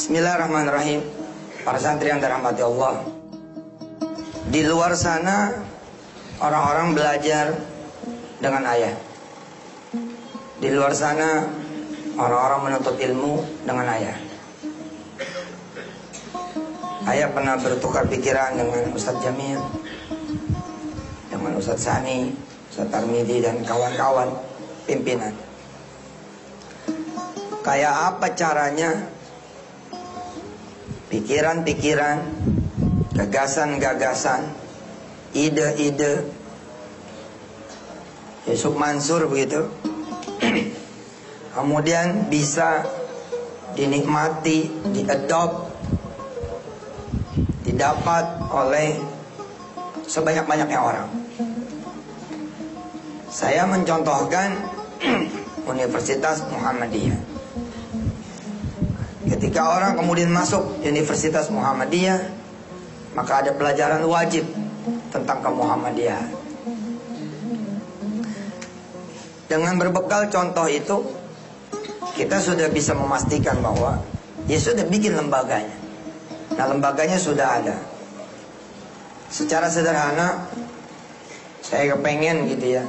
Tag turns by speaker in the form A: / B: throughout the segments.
A: Bismillahirrahmanirrahim. Para santri yang dirahmati Allah, di luar sana orang-orang belajar dengan ayah. Di luar sana orang-orang menuntut ilmu dengan ayah. Ayah pernah bertukar pikiran dengan Ustadz Jamil, dengan Ustadz Sani, Ustadz Tarmidi dan kawan-kawan pimpinan. Kayak apa caranya pikiran-pikiran, gagasan-gagasan, ide-ide Yusuf Mansur begitu kemudian bisa dinikmati, diadopt, didapat oleh sebanyak-banyaknya orang. Saya mencontohkan Universitas Muhammadiyah. Ketika orang kemudian masuk Universitas Muhammadiyah, maka ada pelajaran wajib tentang kemuhammadiyah. Dengan berbekal contoh itu, kita sudah bisa memastikan bahwa dia sudah bikin lembaganya. Nah, lembaganya sudah ada. Secara sederhana, saya kepengen gitu ya,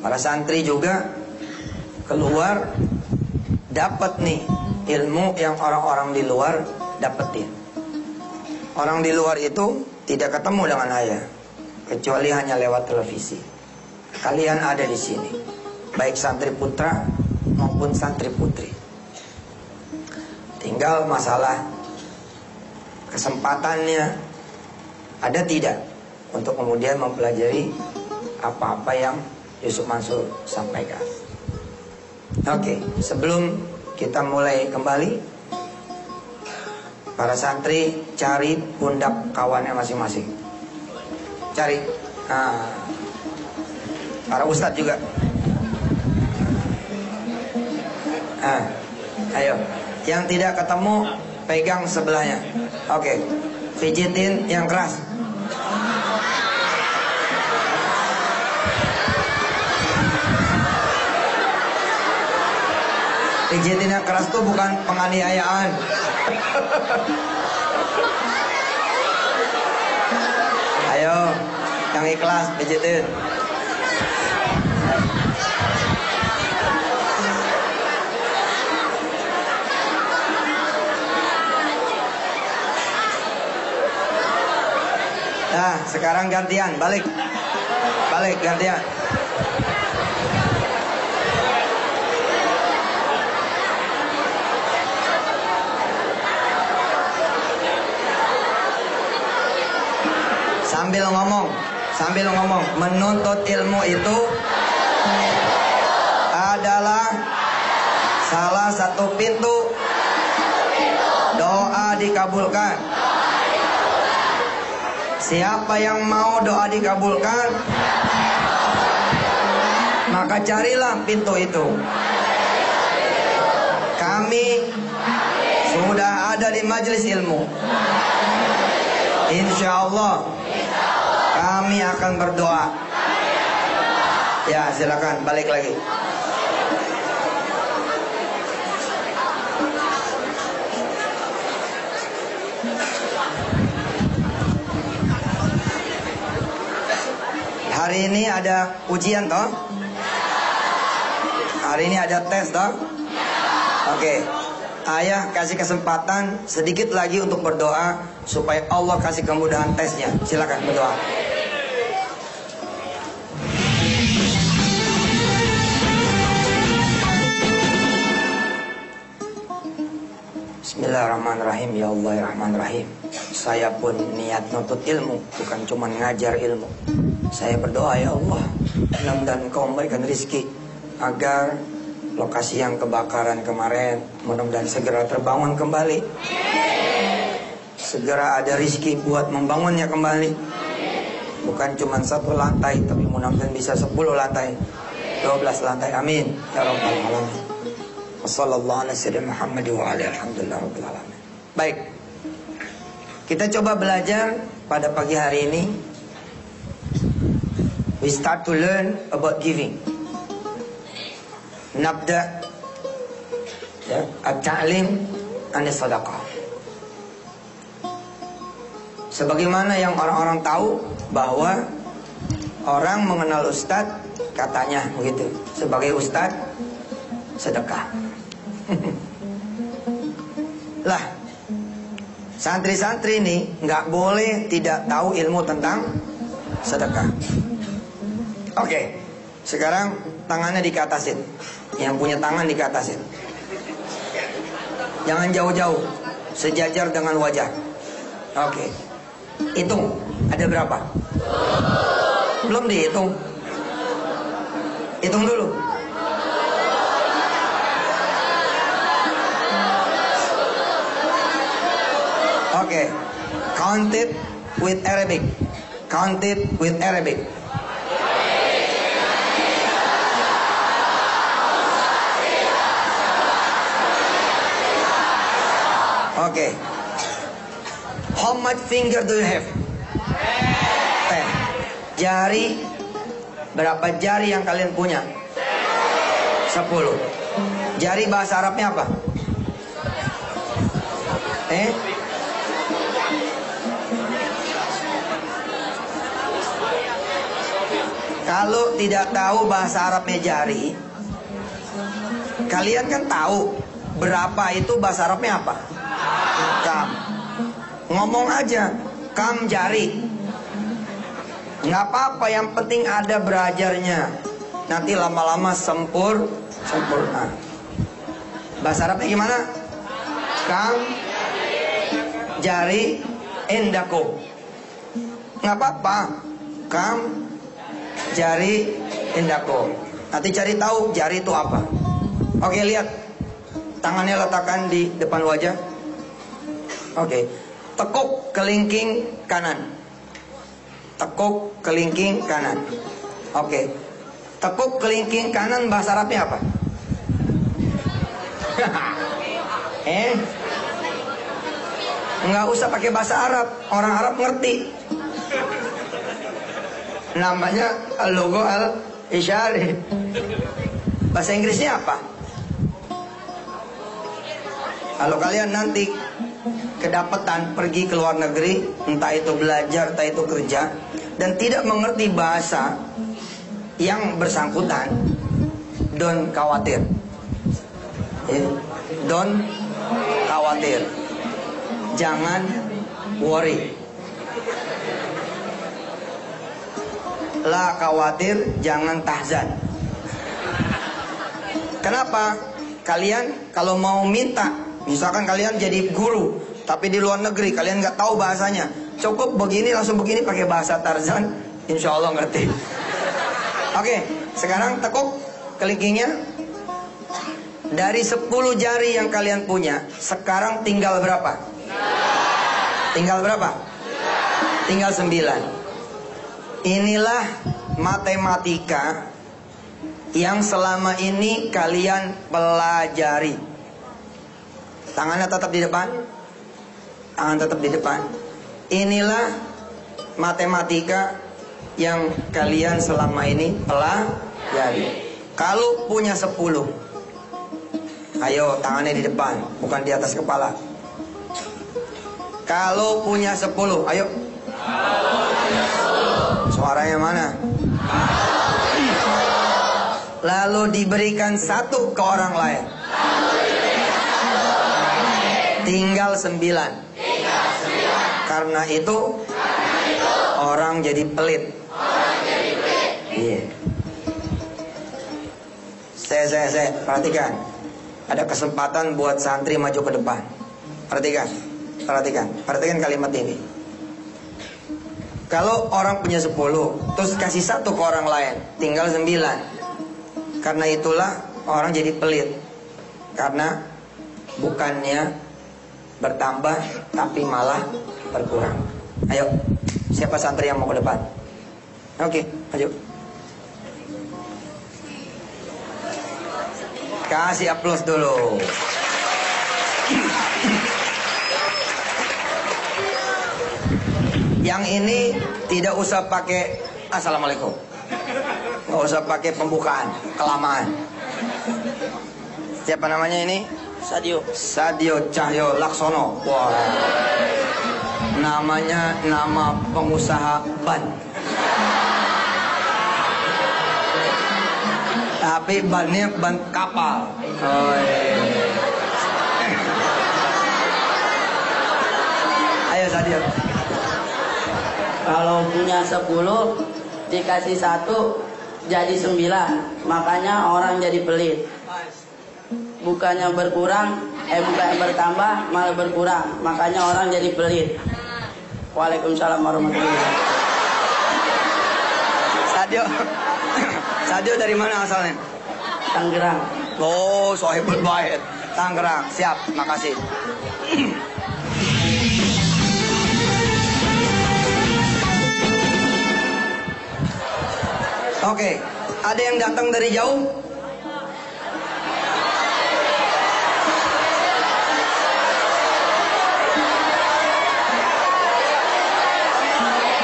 A: para santri juga keluar dapat nih ilmu yang orang-orang di luar dapetin. Orang di luar itu tidak ketemu dengan ayah kecuali hanya lewat televisi. Kalian ada di sini, baik santri putra maupun santri putri. Tinggal masalah kesempatannya ada tidak untuk kemudian mempelajari apa-apa yang Yusuf Mansur sampaikan. Oke, sebelum kita mulai kembali, para santri cari pundak kawannya masing-masing. Cari. Nah, para ustadz juga. Nah, ayo. Yang tidak ketemu, pegang sebelahnya. Oke, pijitin yang keras. Pijitin yang keras itu bukan penganiayaan. Ayo, yang ikhlas pijitin. Nah, sekarang gantian, balik. Balik, gantian. Sambil ngomong, menuntut ilmu itu adalah salah satu pintu doa dikabulkan. Siapa yang mau doa dikabulkan, maka carilah pintu itu. Kami sudah ada di majelis ilmu. Insya Allah kami akan berdoa. Ya, silakan balik lagi. Hari ini ada ujian toh? Hari ini ada tes toh? Oke. Ayah kasih kesempatan sedikit lagi untuk berdoa supaya Allah kasih kemudahan tesnya. Silakan berdoa. Bismillahirrahmanirrahim. Ya Allah ya Rahman Rahim. Saya pun niat nuntut ilmu, bukan cuma ngajar ilmu. Saya berdoa ya Allah, mudah-mudahan Engkau memberikan rizki agar lokasi yang kebakaran kemarin mudah-mudahan segera terbangun kembali. Segera ada rizki buat membangunnya kembali. Bukan cuma 1 lantai, tapi mudah-mudahan bisa 10 lantai, 12 lantai. Amin ya Rabbal Alamin. Wassallallahu ala sayyidina Muhammad wa ala alhamdulillah rabbil alamin. Baik, kita coba belajar pada pagi hari ini. We start to learn about giving. Nabda Ya, at-ta'lim anis sadaqah. Sebagaimana yang orang-orang tahu bahwa orang mengenal ustadz, katanya begitu, sebagai ustadz sedekah. Lah, santri-santri ini nggak boleh tidak tahu ilmu tentang sedekah. Oke, sekarang tangannya dikatasin. Yang punya tangan dikatasin. Jangan jauh-jauh, sejajar dengan wajah. Oke, hitung, ada berapa? Belum dihitung. Hitung dulu. Oke, count it with Arabic. Count it with Arabic. Oke. How much finger do you have? 10. Jari, berapa jari yang kalian punya? 10. Jari bahasa Arabnya apa? Kalau tidak tahu bahasa Arabnya jari, kalian kan tahu berapa itu bahasa Arabnya apa? Kam. Ngomong aja, kam jari. Nggak apa-apa, yang penting ada belajarnya. Nanti lama-lama sempurna. Bahasa Arabnya gimana? Kam jari endako. Nggak apa-apa, kam jari endako. Nanti cari tahu jari itu apa. Oke, lihat. Tangannya letakkan di depan wajah. Oke. Tekuk kelingking kanan. Tekuk kelingking kanan. Oke. Tekuk kelingking kanan bahasa Arabnya apa? Nggak usah pakai bahasa Arab. Orang Arab ngerti. Namanya logo al-isyari. Bahasa Inggrisnya apa? Kalau kalian nanti kedapatan pergi ke luar negeri, entah itu belajar, entah itu kerja, dan tidak mengerti bahasa yang bersangkutan, don't khawatir. Don't khawatir. Jangan worry. La khawatir, jangan tahzan. Kenapa? Kalian kalau mau minta, misalkan kalian jadi guru, tapi di luar negeri kalian nggak tahu bahasanya, cukup begini langsung begini pakai bahasa Tarzan, insya Allah ngerti. Oke, sekarang tekuk kelingkingnya. Dari 10 jari yang kalian punya, sekarang tinggal berapa? Tinggal berapa? Tinggal 9. Inilah matematika yang selama ini kalian pelajari. Tangannya tetap di depan. Tangan tetap di depan. Inilah matematika yang kalian selama ini pelajari. Kalau punya 10, ayo tangannya di depan, bukan di atas kepala. Kalau punya 10, ayo. Suaranya mana? Lalu diberikan 1 ke orang lain. Tinggal 9. Karena itu orang jadi pelit. Iya. Saya perhatikan. Ada kesempatan buat santri maju ke depan. Perhatikan kalimat ini. Kalau orang punya 10, terus kasih 1 ke orang lain, tinggal 9. Karena itulah orang jadi pelit. Karena bukannya bertambah, tapi malah berkurang. Ayo, siapa santri yang mau ke depan? Oke, maju. Kasih aplaus dulu. Yang ini tidak usah pakai assalamualaikum. Nggak usah pakai pembukaan, kelamaan. Siapa namanya ini? Sadio Cahyo Laksono. Wah, namanya nama pengusaha ban, tapi bannya ban kapal. Oh, ayo Sadio.
B: Kalau punya 10 dikasih 1 jadi 9, makanya orang jadi pelit. Bukannya berkurang, bukannya bertambah, malah berkurang, makanya orang jadi pelit. Waalaikumsalam warahmatullahi wabarakatuh.
A: Sadio dari mana asalnya?
B: Tangerang.
A: Oh, sohibul bait. Tangerang. Siap, makasih. Oke, ada yang datang dari jauh?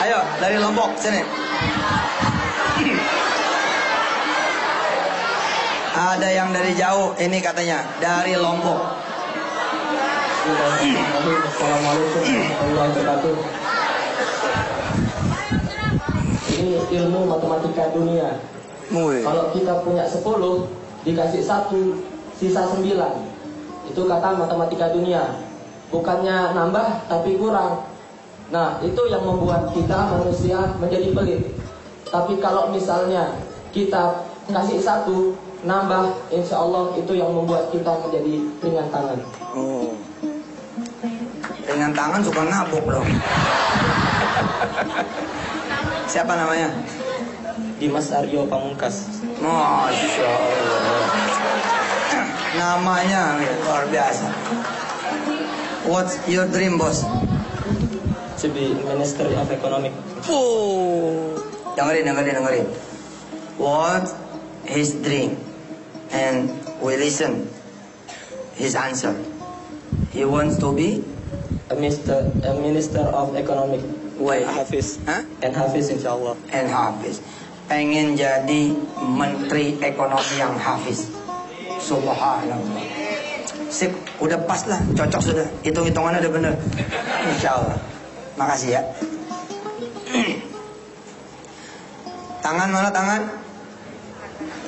A: Ayo, dari Lombok, sini. Ada yang dari jauh, ini katanya dari Lombok.
C: Assalamualaikum warahmatullahi wabarakatuh. Ini ilmu matematika dunia. Kalau kita punya 10 dikasih 1 sisa 9, itu kata matematika dunia. Bukannya nambah tapi kurang. Nah, itu yang membuat kita manusia menjadi pelit. Tapi kalau misalnya kita kasih 1 nambah, insya Allah itu yang membuat kita menjadi ringan tangan.
A: Oh, ringan tangan suka nabok dong. Siapa namanya?
C: Dimas Aryo Pamungkas.
A: Masya Allah. Namanya luar biasa. What's your dream, boss?
C: To be Ministry of Economic.
A: Oh, dengerin. What his dream? And we listen his answer. He wants to be
C: A Minister of Economic.
A: Wait.
C: Hafiz.
A: Hah?
C: And Hafiz insyaAllah.
A: And Hafiz. Pengen jadi Menteri Ekonomi yang Hafiz. Subhanallah. Sip, udah pas lah, cocok sudah. Hitung-hitungannya udah bener. Insyaallah. Makasih ya. Tangan mana tangan?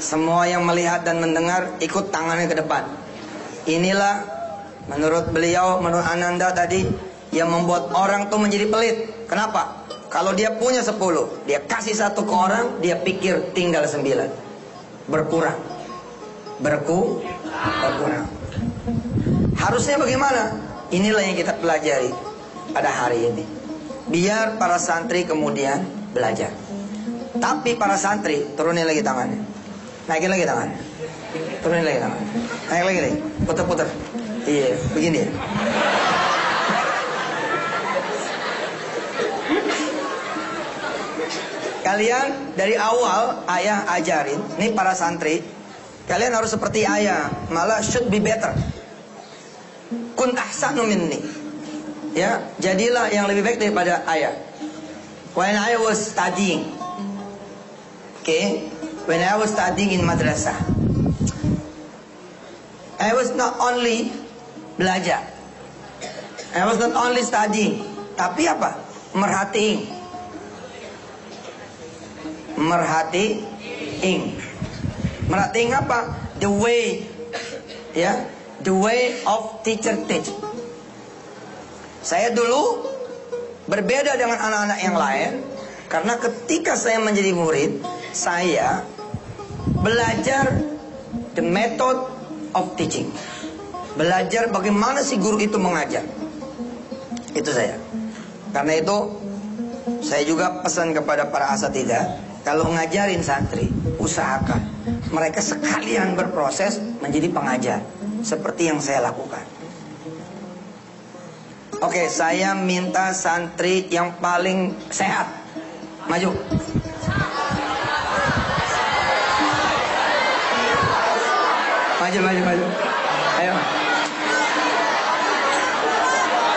A: Semua yang melihat dan mendengar ikut tangannya ke depan. Inilah menurut beliau, menurut Ananda tadi, yang membuat orang tuh menjadi pelit. Kenapa? Kalau dia punya 10, dia kasih 1 ke orang, dia pikir tinggal 9. Berkurang. Berkurang. Harusnya bagaimana? Inilah yang kita pelajari pada hari ini. Biar para santri kemudian belajar. Tapi para santri, turunin lagi tangannya. Naikin lagi tangannya. Turunin lagi tangannya. Naik lagi nih. Putar-putar. Iya, begini ya. Kalian dari awal ayah ajarin, nih para santri, kalian harus seperti ayah, malah should be better. Kun ahsanu minni. Ya, jadilah yang lebih baik daripada ayah. When I was studying, when I was studying in madrasah, I was not only belajar, I was not only studying, tapi apa? Merhatiin apa? The way, ya, the way of teacher teach. Saya dulu berbeda dengan anak-anak yang lain, karena ketika saya menjadi murid, saya belajar the method of teaching. Belajar bagaimana si guru itu mengajar. Itu saya. Karena itu saya juga pesan kepada para asatidzah, kalau ngajarin santri, usahakan mereka sekalian berproses menjadi pengajar, seperti yang saya lakukan. Oke, saya minta santri yang paling sehat maju. Maju. Ayo.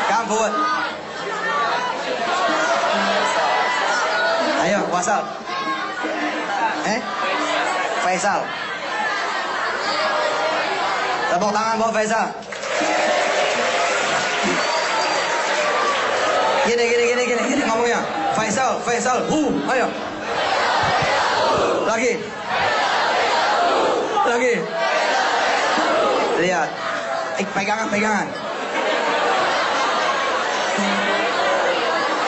A: Come forward. Ayo, Wasal. Faisal. Tepuk tangan buat Faisal. Gini ngomongnya. Faisal, ayo. Lagi. Lihat. Pegangan.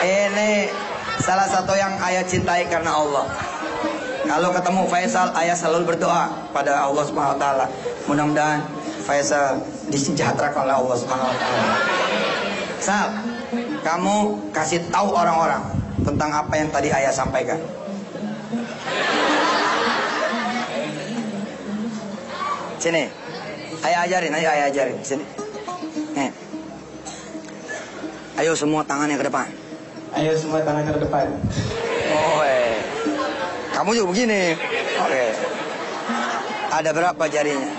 A: Ini salah satu yang ayah cintai karena Allah. Kalau ketemu Faisal, ayah selalu berdoa pada Allah Subhanahu wa taala. Mudah-mudahan Faisal disejahterakan oleh Allah Subhanahu wa taala. Sal, kamu kasih tahu orang-orang tentang apa yang tadi ayah sampaikan. Sini. Ayah ajarin. Sini. Nih. Ayo semua tangannya ke depan. Oh, kamu juga begini. Oke. Ada berapa jarinya?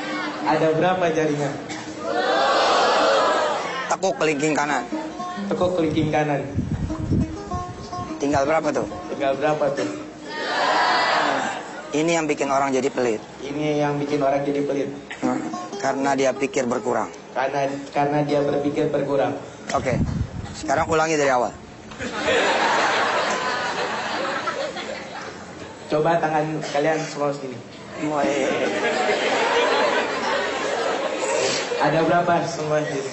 A: Tekuk kelingking kanan. Tinggal berapa tuh? Ini yang bikin orang jadi pelit. Karena dia pikir berkurang.
C: Karena dia berpikir berkurang.
A: Oke. Sekarang ulangi dari awal.
C: Coba tangan kalian semua sini. Ada berapa semua sini?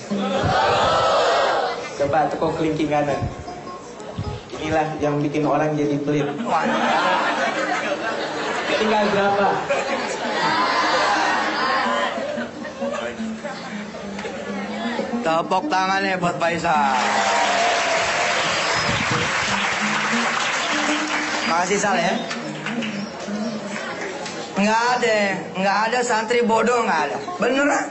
C: Coba tekuk kelingking kanan. Inilah yang bikin orang jadi pelit. Tinggal berapa?
A: Tepuk tangannya buat Faisal. Makasih Sal ya. Nggak ada santri bodoh, nggak ada. Beneran.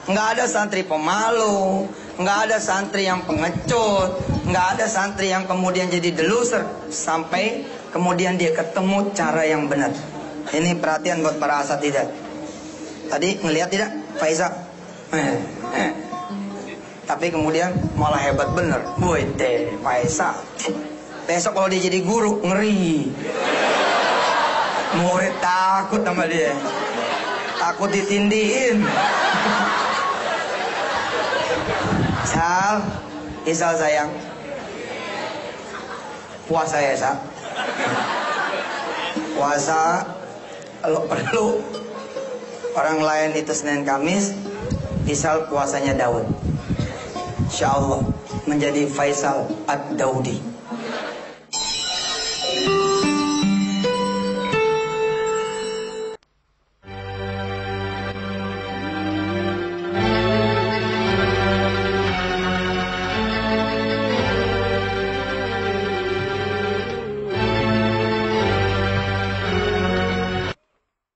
A: Nggak ada santri pemalu, nggak ada santri yang pengecut, nggak ada santri yang kemudian jadi deluser sampai kemudian dia ketemu cara yang benar. Ini perhatian buat para asatidzah. Tadi ngelihat tidak Faisal? Tapi kemudian malah hebat bener. Woi deh Faisal. Besok kalau dia jadi guru ngeri. Murid takut sama dia. Takut ditindihin. Isal sayang. Puasa ya Sal. Puasa kalau perlu. Orang lain itu Senin Kamis, Isal puasanya Daud. Insya Allah menjadi Faisal Ad-Daudi.